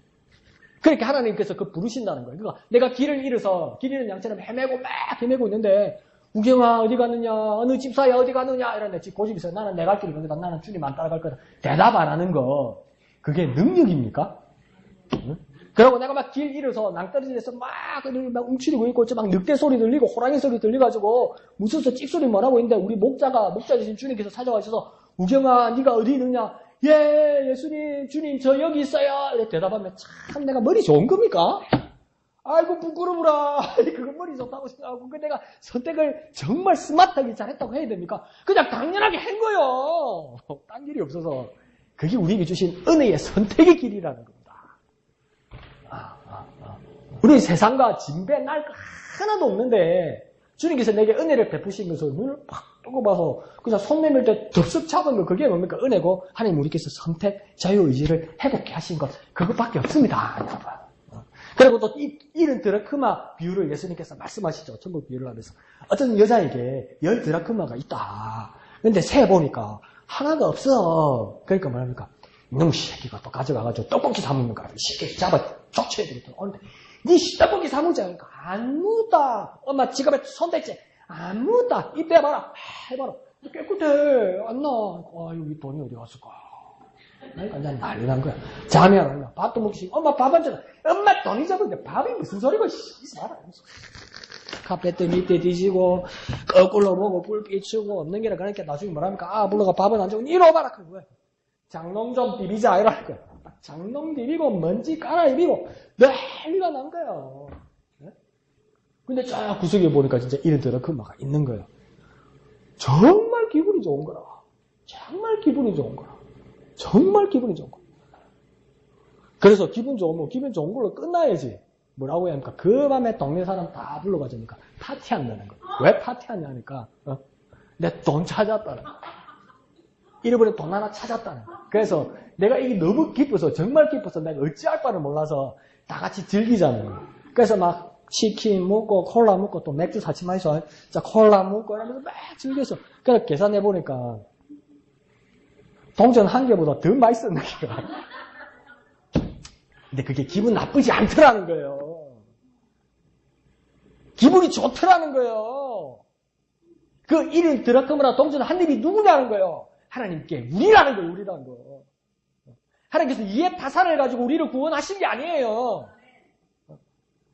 그렇게 하나님께서 그 부르신다는 거예요. 그러니까 내가 길을 잃어서 길 잃은 양처럼 헤매고 있는데 우경아 어디 갔느냐 어느 집사야 어디 갔느냐 이러는데 집 고집이 있어요. 나는 내 갈 길이 있는데 나는 주님 안 따라갈 거다. 대답 안 하는 거 그게 능력입니까? 응? 그러고 내가 막 길 잃어서 낭떠러지 에서 막 움츠리고 있고 막 늑대 소리 들리고 호랑이 소리 들려가지고 무서워서 찍소리 뭐라고 있는데 우리 목자 되신 주님께서 찾아와셔서 우경아 네가 어디 있느냐 예 예수님 주님 저 여기 있어요 이렇게 대답하면 참 내가 머리 좋은 겁니까? 아이고 부끄러워라 그건 머리 좋다고 생각하고 그 내가 선택을 정말 스마트하게 잘했다고 해야 됩니까? 그냥 당연하게 한 거예요. 딴 길이 없어서 그게 우리에게 주신 은혜의 선택의 길이라는 겁니다. 우리 세상과 진배 날 거 하나도 없는데 주님께서 내게 은혜를 베푸신 것을 눈을 팍 뜨고 봐서 그냥 손 내밀 때 덥석 잡은 거 그게 뭡니까? 은혜고 하나님 우리께서 선택, 자유의지를 회복케 하신 것 그것밖에 없습니다. 여러분. 그리고 또 이런 드라크마 비유를 예수님께서 말씀하시죠. 천국 비유를 하면서 어떤 여자에게 10 드라크마가 있다. 근데 세보니까 하나가 없어. 그러니까 뭐랍니까? 이놈 새끼가 또 가져가가지고 떡볶이 사먹는 거야. 쉽게 잡아 쫓아야 되겠다. 근데 니 떡볶이 사먹자. 그러니까 안 묻다. 엄마 지갑에 손댔지. 안 묻다. 입 대봐라. 해봐라. 깨끗해. 안 나. 아 여기 돈이 어디 갔을까? 그러니까 난 난리 난 거야. 잠이 안 온다. 밥도 먹기 싫어. 엄마 밥 안 줘. 엄마 돈 잊어버렸는데 밥이 무슨 소리고 있어 봐라. 카페트 밑에 뒤지고 거꾸로 보고 불 비추고 없는 게라 그러니까 나중에 뭐랍니까? 아 불러가 밥은 안 주고 이리 와봐라. 그 뭐야? 장롱 좀 비비자 이럴 거야. 장롱 비비고 먼지 깔아입히고 난리가 난 거예요. 네? 근데 쫙 구석에 보니까 진짜 이런 드라크마가 있는 거예요. 정말 기분이 좋은 거라. 정말 기분이 좋은 거라. 정말 기분이 좋은 거. 그래서 기분 좋은 걸로 끝나야지. 뭐라고 해야 합니까? 그 밤에 동네 사람 다 불러가지니까 파티한다는 거. 왜 파티하냐니까 내 돈 찾았다는 거. 잃어버린 돈 하나 찾았다는 거. 그래서 내가 이게 너무 기뻐서 정말 기뻐서 내가 어찌할 바를 몰라서 다 같이 즐기자는 거예요. 그래서 막 치킨 먹고 콜라 먹고 또 맥주 사치 마셔. 자, 콜라 먹고 이러면서 막 즐겨서. 그래서 계산해보니까 동전 한 개보다 더 맛있었는 거야. 근데 그게 기분 나쁘지 않더라는 거예요. 기분이 좋더라는 거예요. 그 1인 드라크마나 동전 한 입이 누구냐는 거예요. 하나님께 우리라는 거예요. 우리라는 거. 하나님께서 이해 타산을 가지고 우리를 구원하신 게 아니에요.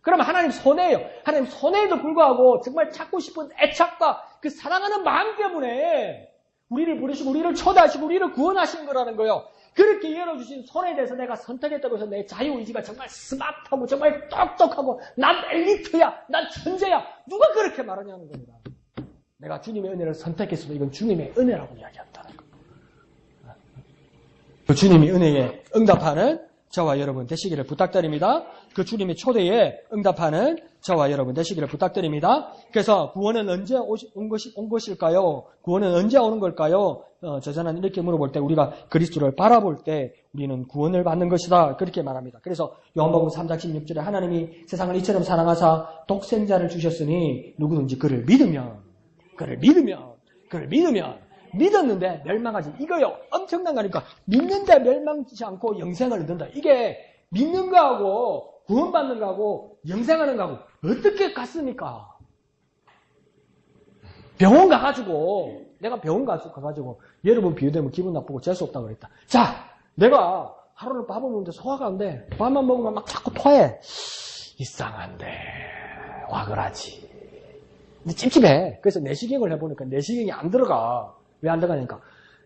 그러면 하나님 손해예요. 하나님 손해에도 불구하고 정말 찾고 싶은 애착과 그 사랑하는 마음 때문에 우리를 부르시고 우리를 초대하시고 우리를 구원하신 거라는 거예요. 그렇게 열어주신 손해에 대해서 내가 선택했다고 해서 내 자유의지가 정말 스마트하고 정말 똑똑하고 난 엘리트야, 난 천재야. 누가 그렇게 말하냐는 겁니다. 내가 주님의 은혜를 선택했어도 이건 주님의 은혜라고 이야기한다는 거예요. 그 주님이 은혜에 응답하는 저와 여러분 되시기를 부탁드립니다. 그 주님의 초대에 응답하는 저와 여러분 되시기를 부탁드립니다. 그래서 구원은 언제 온 것일까요? 구원은 언제 오는 걸까요? 저자는 이렇게 물어볼 때 우리가 그리스도를 바라볼 때 우리는 구원을 받는 것이다. 그렇게 말합니다. 그래서 요한복음 3장 16절에 하나님이 세상을 이처럼 사랑하사 독생자를 주셨으니 누구든지 그를 믿으면 믿었는데 멸망하지. 이거요. 엄청난 거니까 믿는데 멸망치 않고 영생을 얻는다. 이게 믿는 거하고 구원받는 거하고 영생하는 거하고 어떻게 같습니까? 병원 가가지고 내가 병원 가가지고 여러분 비유되면 기분 나쁘고 재수 없다고 그랬다. 자, 내가 하루를 밥을 먹는데 소화가 안 돼. 밥만 먹으면 막 자꾸 토해. 이상한데 와그라지. 근데 찝찝해. 그래서 내시경을 해보니까 내시경이 안 들어가. 왜 안 들어가니까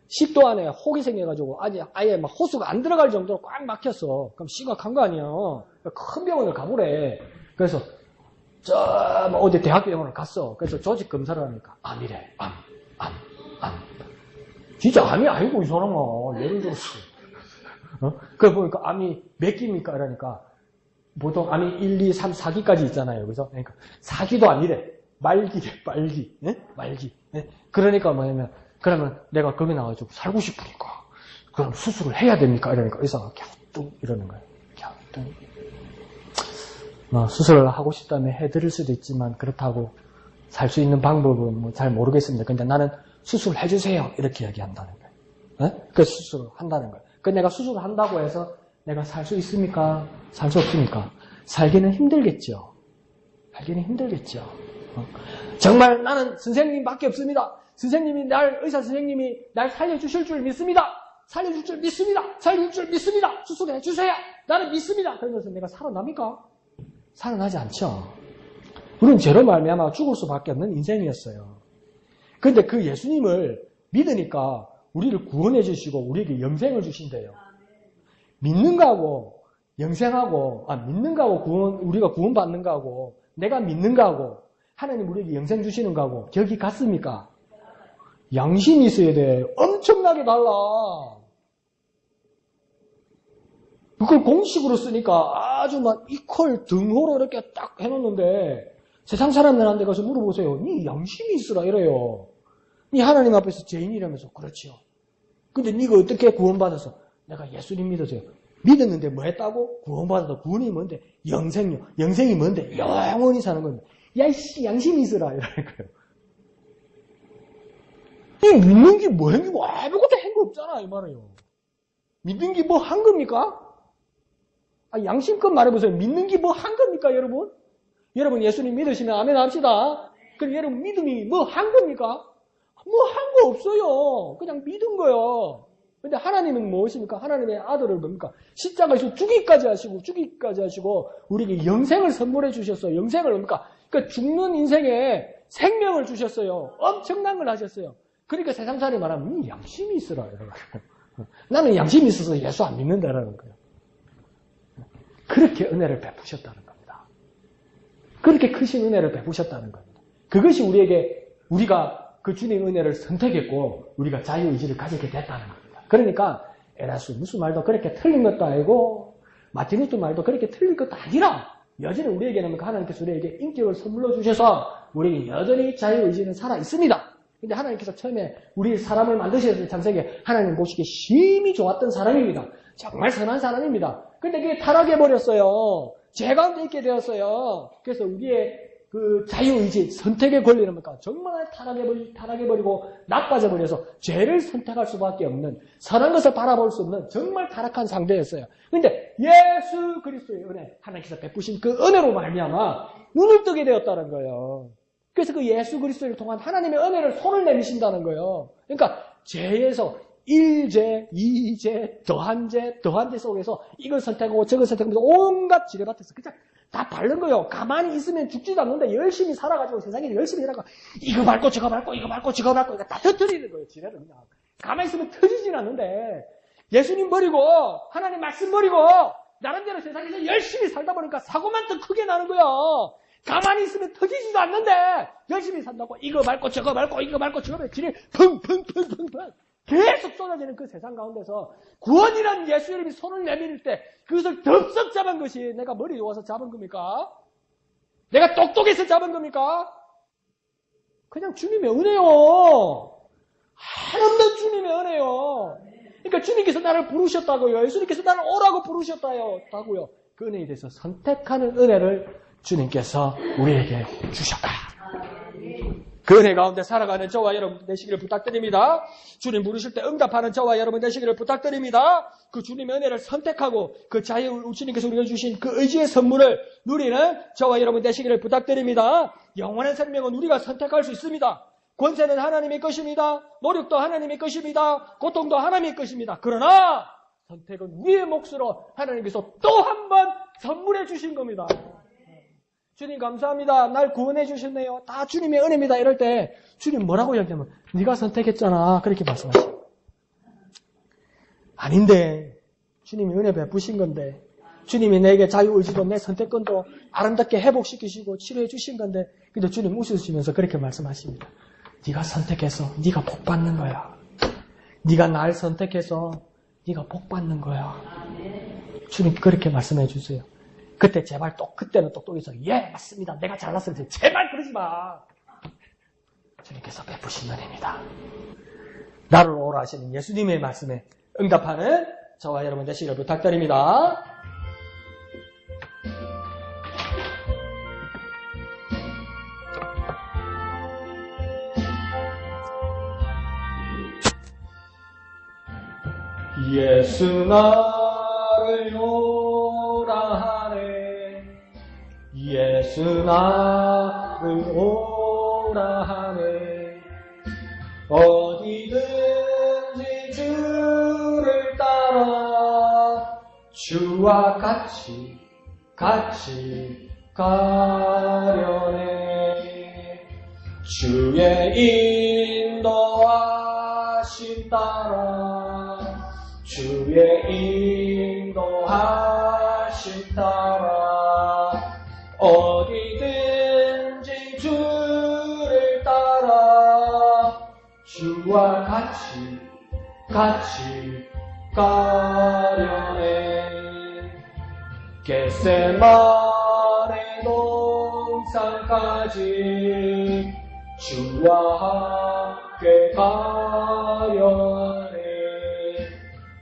식도 안에 혹이 생겨가지고 아예 막 호수가 안 들어갈 정도로 꽉 막혔어. 그럼 심각한 거 아니야. 큰 병원을 가보래. 그래서 어디 대학병원을 갔어. 그래서 조직 검사를 하니까 암이래. 암. 진짜 암이 아니고 이 사람아. 예를 들었어. 그래 보니까 암이 몇 기입니까? 이러니까 보통 암이 1, 2, 3, 4기까지 있잖아요. 그래서 그러니까 4기도 아니래. 말기래. 말기. 그러니까 뭐냐면 그러면 내가 거기 나와가지고 살고 싶으니까 그럼 수술을 해야 됩니까? 이러니까 의사가 갸우뚱 이러는 거예요. 갸우뚱. 수술을 하고 싶다면 해드릴 수도 있지만 그렇다고 살 수 있는 방법은 뭐 잘 모르겠습니다. 근데 나는 수술을 해주세요. 이렇게 얘기한다는 거예요. 그래서 수술을 한다는 거예요. 근데 내가 수술을 한다고 해서 내가 살 수 있습니까? 살 수 없습니까? 살기는 힘들겠죠. 정말 나는 선생님밖에 없습니다. 의사 선생님이 날 살려주실 줄 믿습니다. 수술해 주세요. 나는 믿습니다. 그러면서 내가 살아납니까? 살아나지 않죠. 우리는 죄로 말미암아 죽을 수밖에 없는 인생이었어요. 그런데 그 예수님을 믿으니까 우리를 구원해 주시고 우리에게 영생을 주신대요. 믿는 거하고 영생하고 믿는 거하고 우리가 구원받는 거하고 내가 믿는 거하고 하나님 우리에게 영생 주시는 거하고 격이 같습니까? 양심이 있어야 돼. 엄청나게 달라. 그걸 공식으로 쓰니까 아주 막 이퀄 등호로 이렇게 딱 해놓는데 세상 사람들한테 가서 물어보세요. 니 양심이 있으라 이래요. 니 하나님 앞에서 죄인이라면서. 그렇지요. 근데 니가 어떻게 구원받아서? 내가 예수님 믿었어요. 믿었는데 뭐 했다고? 구원받아서. 구원이 뭔데? 영생요. 영생이 뭔데? 영원히 사는 건데. 야이씨 양심이 있으라 이러니까요. 이 믿는 게 뭐 한 거 아무것도 한 거 없잖아 이 말이에요. 믿는 게 뭐 한 겁니까? 양심껏 말해보세요. 믿는 게 뭐 한 겁니까 여러분? 여러분 예수님 믿으시면 아멘 합시다. 그럼 여러분 믿음이 뭐 한 겁니까? 뭐 한 거 없어요. 그냥 믿은 거요. 근데 하나님은 무엇입니까? 하나님의 아들을 뭡니까? 십자가에서 죽기까지 하시고 우리에게 영생을 선물해 주셨어요. 영생을 뭡니까? 그러니까 죽는 인생에 생명을 주셨어요. 엄청난 걸 하셨어요. 그러니까 세상 사람이 말하면 양심이 있으라 이러고 나는 양심이 있어서 예수 안 믿는다라는 거예요. 그렇게 은혜를 베푸셨다는 겁니다. 그렇게 크신 은혜를 베푸셨다는 겁니다. 그것이 우리가 그 주님의 은혜를 선택했고 우리가 자유의지를 가지게 됐다는 겁니다. 그러니까 에라수 무슨 말도 그렇게 틀린 것도 아니고 마틴 루터 말도 그렇게 틀린 것도 아니라 여전히 우리에게는 하나님께서 우리에게 인격을 선물로 주셔서 우리에게 여전히 자유의지는 살아있습니다. 근데 하나님께서 처음에 우리 사람을 만드셨을 때 창세기에 하나님 보시기에 심히 좋았던 사람입니다. 정말 선한 사람입니다. 근데 그게 타락해버렸어요. 죄 가운데 있게 되었어요. 그래서 우리의 그 자유의지, 선택의 권리는 뭡니까? 정말 타락해버리고 나빠져버려서 죄를 선택할 수밖에 없는, 선한 것을 바라볼 수 없는 정말 타락한 상태였어요. 그런데 예수 그리스도의 은혜, 하나님께서 베푸신 그 은혜로 말미암아 눈을 뜨게 되었다는 거예요. 그래서 그 예수 그리스도를 통한 하나님의 은혜를 손을 내미신다는 거예요. 그러니까 죄에서 1죄, 2죄, 더한 죄 속에서 이걸 선택하고 저걸 선택하면서 온갖 지뢰밭에서 그냥 다 바른 거예요. 가만히 있으면 죽지도 않는데 열심히 살아가지고 세상에 열심히 살아가 이거 밟고 저거 밟고 이거 밟고 저거 밟고 다 터뜨리는 거예요. 지뢰를 그냥. 가만히 있으면 터지진 않는데 예수님 버리고 하나님 말씀 버리고 나름대로 세상에서 열심히 살다 보니까 사고만 더 크게 나는 거예요. 가만히 있으면 터지지도 않는데 열심히 산다고 이거 밟고 저거 밟고 이거 밟고 저거 밟고 지뢰 펑펑펑펑펑 계속 쏟아지는 그 세상 가운데서 구원이라는 예수 이름이 손을 내밀 때 그것을 덥석 잡은 것이 내가 머리 좋아서 잡은 겁니까? 내가 똑똑해서 잡은 겁니까? 그냥 주님의 은혜요. 한없는 주님의 은혜요. 그러니까 주님께서 나를 부르셨다고요. 예수님께서 나를 오라고 부르셨다고요. 그 은혜에 대해서 선택하는 은혜를 주님께서 우리에게 주셨다. 그 은혜 가운데 살아가는 저와 여러분 되시기를 부탁드립니다. 주님 부르실 때 응답하는 저와 여러분 되시기를 부탁드립니다. 그 주님의 은혜를 선택하고 그 자유 주님께서 우리가 주신 그 의지의 선물을 누리는 저와 여러분 되시기를 부탁드립니다. 영원한 생명은 우리가 선택할 수 있습니다. 권세는 하나님의 것입니다. 노력도 하나님의 것입니다. 고통도 하나님의 것입니다. 그러나 선택은 우리의 몫으로 하나님께서 또 한 번 선물해 주신 겁니다. 주님 감사합니다. 날 구원해 주셨네요. 다 주님의 은혜입니다. 이럴 때 주님 뭐라고 이야기하면 네가 선택했잖아. 그렇게 말씀하시죠. 아닌데 주님이 은혜 베푸신 건데 주님이 내게 자유의지도 내 선택권도 아름답게 회복시키시고 치료해 주신 건데 근데 주님 웃으시면서 그렇게 말씀하십니다. 네가 선택해서 네가 복 받는 거야. 네가 날 선택해서 네가 복 받는 거야. 주님 그렇게 말씀해 주세요. 그때 제발 그때는 똑똑해서 예 맞습니다. 내가 잘났을 때 제발 그러지 마. 주님께서 베푸신 은혜입니다. 나를 오라 하시는 예수님의 말씀에 응답하는 저와 여러분 되시기를 부탁드립니다. 예수 나를 오라 예수 나를 오라 하네 어디든지 주를 따라 주와 같이 가려네 주의 인도하심 따라 주의 인도하심 따라 어디든지 주를 따라 주와 같이 가려네 겟세마네 동산까지 주와 함께 가려네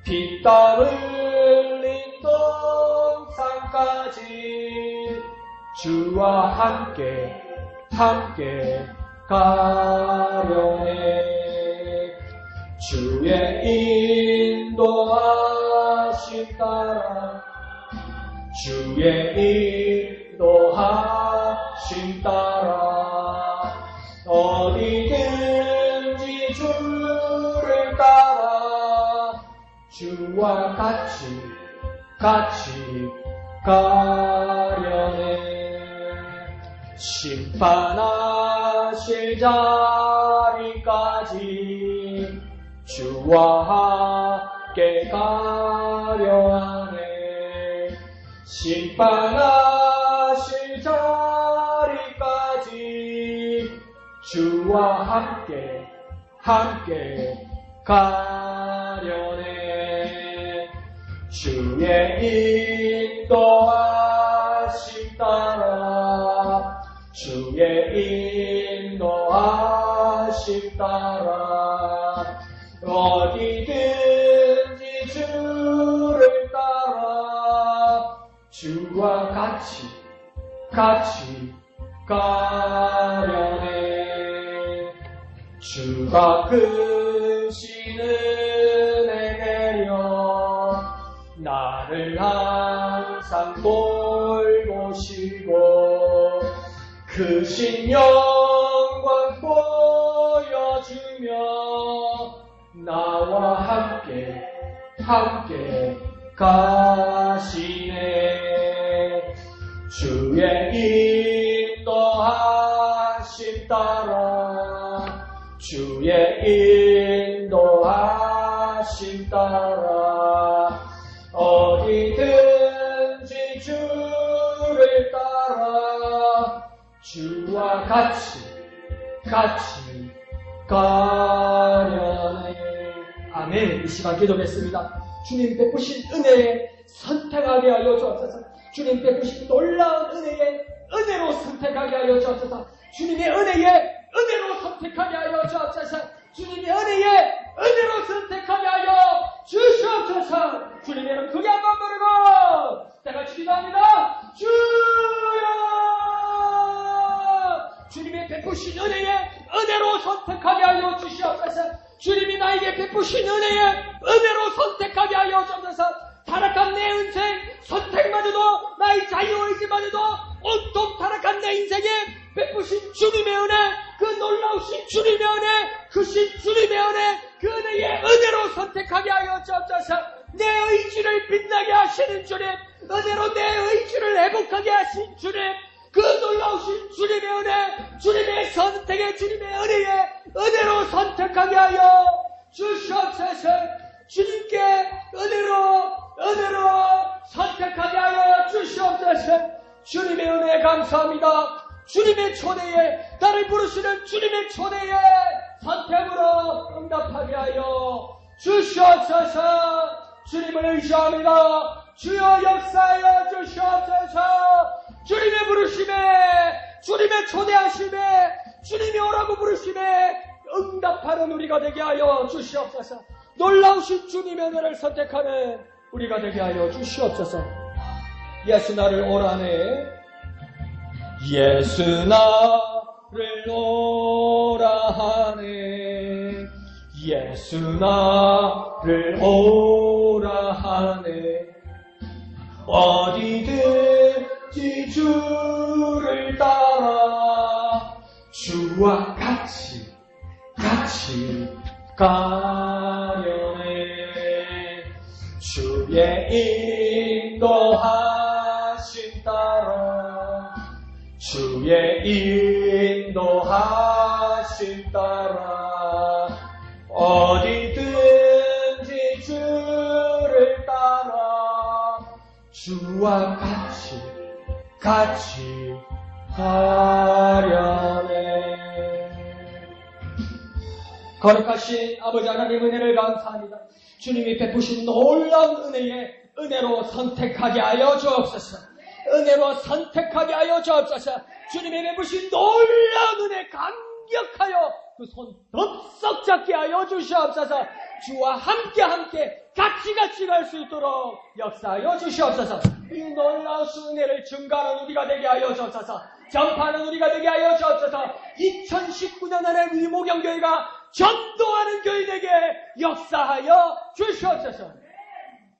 피땀 흘린 동산까지 주와 함께 가려네 주의 인도하심 따라 주의 인도하심 따라 어디든지 주를 따라 주와 같이 가려네 심판하실 자리까지 주와 함께 가려하네 심판하실 자리까지 주와 함께 가려네 주의 인도하심 따라 주의 인도하심 따라 어디든지 주를 따라 주와 주와 같이 가려네. 주가 크신 은혜 내려 나를 항상 돌보시고 크신 영광 보여주며 나와 함께 가시네. 주의 인도하심 따라 주의 인도하심 따라 어디든지 주를 따라 주와 같이 가려네. 아멘. 이 시간 기도했습니다. 주님 베푸신 은혜에 선택하게 하여 주옵소서. 주님 베푸신 놀라운 은혜에 은혜로 선택하게 하여 주옵소서. 주님의 은혜에 은혜로 선택하게 하여 주옵소서. 주님의 은혜에 은혜로 선택하게 하여 주시옵소서. 주님의 이름 크게 한번 부르고 다 같이 기도합니다. 주여! 주님의 베푸신 은혜에 은혜로 선택하게 하여 주시옵소서. 주님이 나에게 베푸신 은혜에 은혜로 선택하게 하여 주옵소서. 타락한 내 인생 선택마저도 나의 자유의지마저도 온통 타락한 내 인생에 베푸신 주님의 은혜, 그 놀라우신 주님의 은혜, 크신 주님의 은혜, 그 은혜의 은혜로 선택하게 하여 주옵소서. 내 의지를 빛나게 하시는 주님, 은혜로 내 의지를 회복하게 하신 주님, 그 놀라우신 주님의 은혜, 주님의 선택에 주님의 은혜에 은혜로 선택하게 하여 주시옵소서. 주님께 은혜로 선택하게 하여 주시옵소서. 주님의 은혜 감사합니다. 주님의 초대에 나를 부르시는 주님의 초대에 선택으로 응답하게 하여 주시옵소서. 주님을 의지합니다. 주여 역사하여 주시옵소서. 주님의 부르심에, 주님의 초대하심에, 주님이 오라고 부르심에 응답하는 우리가 되게 하여 주시옵소서. 놀라우신 주님의 은혜를 선택하는 우리가 되게 하여 주시옵소서. 예수 나를 오라네. 예수 나를 오라하네. 예수 나를 오라하네. 어디든지 주를 따라 주와 같이 가려네. 주의 인도하심 따라 주의 인도하심 따라 어디든지 주를 따라 주와 같이 가려네. 거룩하신 아버지 하나님 은혜를 감사합니다. 주님이 베푸신 놀라운 은혜에 은혜로 선택하게 하여 주옵소서. 은혜로 선택하게 하여 주옵소서. 주님이 베푸신 놀라운 은혜 감격하여 그 손 덥석 잡게 하여 주시옵소서. 주와 함께 같이 갈 수 있도록 역사하여 주시옵소서. 이 놀라우신 은혜를 증가하는 우리가 되게 하여 주옵소서. 전파하는 우리가 되게 하여 주옵소서. 2019년 안에 위모경교회가 전도하는 교회 되게 역사하여 주시옵소서.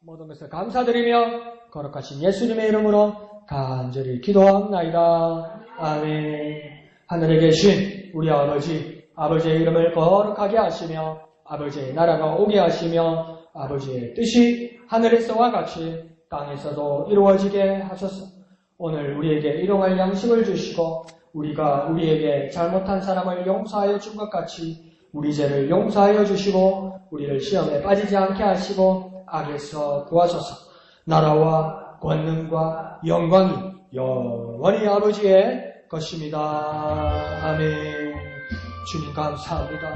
모든 것을 감사드리며 거룩하신 예수님의 이름으로 간절히 기도합나이다. 아멘. 하늘에 계신 우리 아버지의 이름을 거룩하게 하시며 아버지의 나라가 오게 하시며 아버지의 뜻이 하늘에서와 같이 땅에서도 이루어지게 하소서. 오늘 우리에게 일용할 양식을 주시고 우리가 우리에게 잘못한 사람을 용서하여 준 것 같이 우리 죄를 용서하여 주시고 우리를 시험에 빠지지 않게 하시고 악에서 구하소서. 나라와 권능과 영광이 영원히 아버지의 것입니다. 아멘. 주님 감사합니다.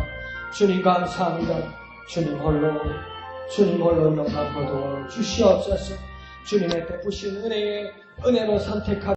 주님 감사합니다. 주님 홀로 영광 거둬 주시옵소서. 주님의 베푸신 은혜로 선택하고